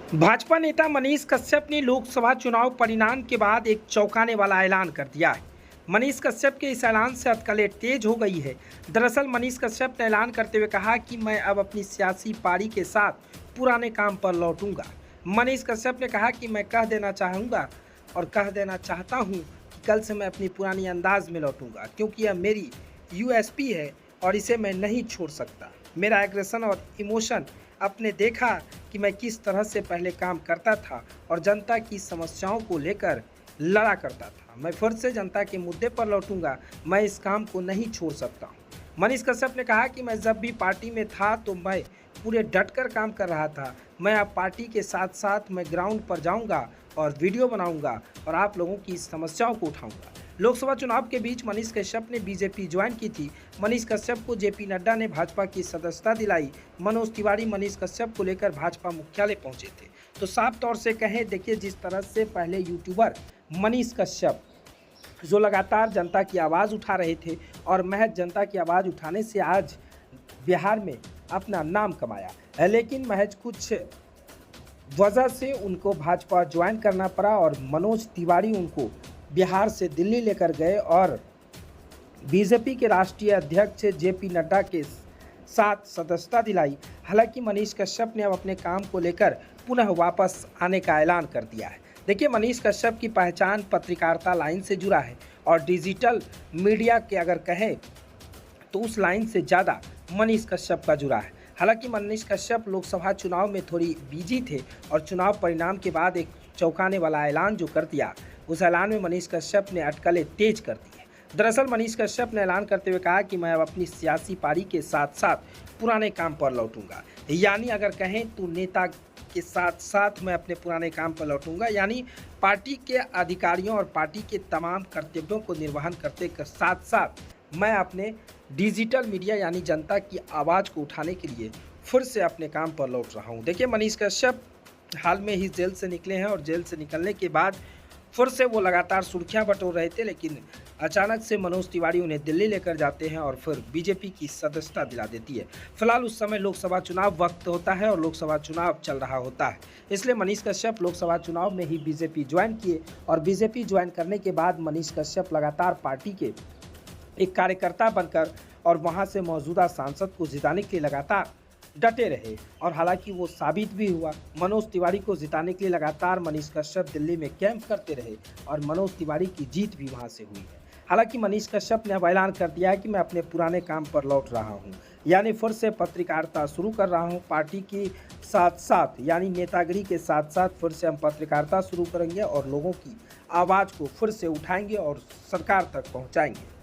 भाजपा नेता मनीष कश्यप ने लोकसभा चुनाव परिणाम के बाद एक चौंकाने वाला ऐलान कर दिया है। मनीष कश्यप के इस ऐलान से अटकलें तेज हो गई है। दरअसल मनीष कश्यप ने ऐलान करते हुए कहा कि मैं अब अपनी सियासी पारी के साथ पुराने काम पर लौटूंगा। मनीष कश्यप ने कहा कि मैं कह देना चाहूँगा और कह देना चाहता हूँ कि कल से मैं अपनी पुरानी अंदाज में लौटूंगा, क्योंकि यह मेरी यूएसपी है और इसे मैं नहीं छोड़ सकता। मेरा एग्रेशन और इमोशन आपने देखा कि मैं किस तरह से पहले काम करता था और जनता की समस्याओं को लेकर लड़ा करता था। मैं फिर से जनता के मुद्दे पर लौटूंगा, मैं इस काम को नहीं छोड़ सकता हूँ। मनीष कश्यप ने कहा कि मैं जब भी पार्टी में था तो मैं पूरे डटकर काम कर रहा था। मैं अब पार्टी के साथ साथ मैं ग्राउंड पर जाऊंगा और वीडियो बनाऊंगा और आप लोगों की समस्याओं को उठाऊंगा। लोकसभा चुनाव के बीच मनीष कश्यप ने बीजेपी ज्वाइन की थी। मनीष कश्यप को जेपी नड्डा ने भाजपा की सदस्यता दिलाई। मनोज तिवारी मनीष कश्यप को लेकर भाजपा मुख्यालय पहुंचे थे। तो साफ तौर से कहें, देखिए, जिस तरह से पहले यूट्यूबर मनीष कश्यप जो लगातार जनता की आवाज़ उठा रहे थे और महज जनता की आवाज़ उठाने से आज बिहार में अपना नाम कमाया है, लेकिन महज कुछ वजह से उनको भाजपा ज्वाइन करना पड़ा और मनोज तिवारी उनको बिहार से दिल्ली लेकर गए और बीजेपी के राष्ट्रीय अध्यक्ष जेपी नड्डा के साथ सदस्यता दिलाई। हालांकि मनीष कश्यप ने अब अपने काम को लेकर पुनः वापस आने का ऐलान कर दिया है। देखिए, मनीष कश्यप की पहचान पत्रकारिता लाइन से जुड़ा है और डिजिटल मीडिया के अगर कहें तो उस लाइन से ज़्यादा मनीष कश्यप का जुड़ा है। हालांकि मनीष कश्यप लोकसभा चुनाव में थोड़ी बिजी थे और चुनाव परिणाम के बाद एक चौंकाने वाला ऐलान जो कर दिया, उस ऐलान में मनीष कश्यप ने अटकलें तेज कर दी है। दरअसल मनीष कश्यप ने ऐलान करते हुए कहा कि मैं अब अपनी सियासी पारी के साथ साथ पुराने काम पर लौटूंगा। यानी अगर कहें तो नेता के साथ साथ मैं अपने पुराने काम पर लौटूंगा, यानी पार्टी के अधिकारियों और पार्टी के तमाम कर्तव्यों को निर्वहन करते के साथ साथ मैं अपने डिजिटल मीडिया यानी जनता की आवाज़ को उठाने के लिए फिर से अपने काम पर लौट रहा हूं। देखिए, मनीष कश्यप हाल में ही जेल से निकले हैं और जेल से निकलने के बाद फिर से वो लगातार सुर्खियां बटोर रहे थे, लेकिन अचानक से मनोज तिवारी उन्हें दिल्ली लेकर जाते हैं और फिर बीजेपी की सदस्यता दिला देती है। फिलहाल उस समय लोकसभा चुनाव वक्त होता है और लोकसभा चुनाव चल रहा होता है, इसलिए मनीष कश्यप लोकसभा चुनाव में ही बीजेपी ज्वाइन किए और बीजेपी ज्वाइन करने के बाद मनीष कश्यप लगातार पार्टी के एक कार्यकर्ता बनकर और वहां से मौजूदा सांसद को जिताने के लिए लगातार डटे रहे और हालांकि वो साबित भी हुआ। मनोज तिवारी को जिताने के लिए लगातार मनीष कश्यप दिल्ली में कैंप करते रहे और मनोज तिवारी की जीत भी वहां से हुई है। हालांकि मनीष कश्यप ने अब ऐलान कर दिया है कि मैं अपने पुराने काम पर लौट रहा हूं, यानी फिर से पत्रकारिता शुरू कर रहा हूं। पार्टी के साथ साथ यानी नेतागिरी के साथ साथ फिर से हम पत्रकारिता शुरू करेंगे और लोगों की आवाज़ को फिर से उठाएंगे और सरकार तक पहुँचाएंगे।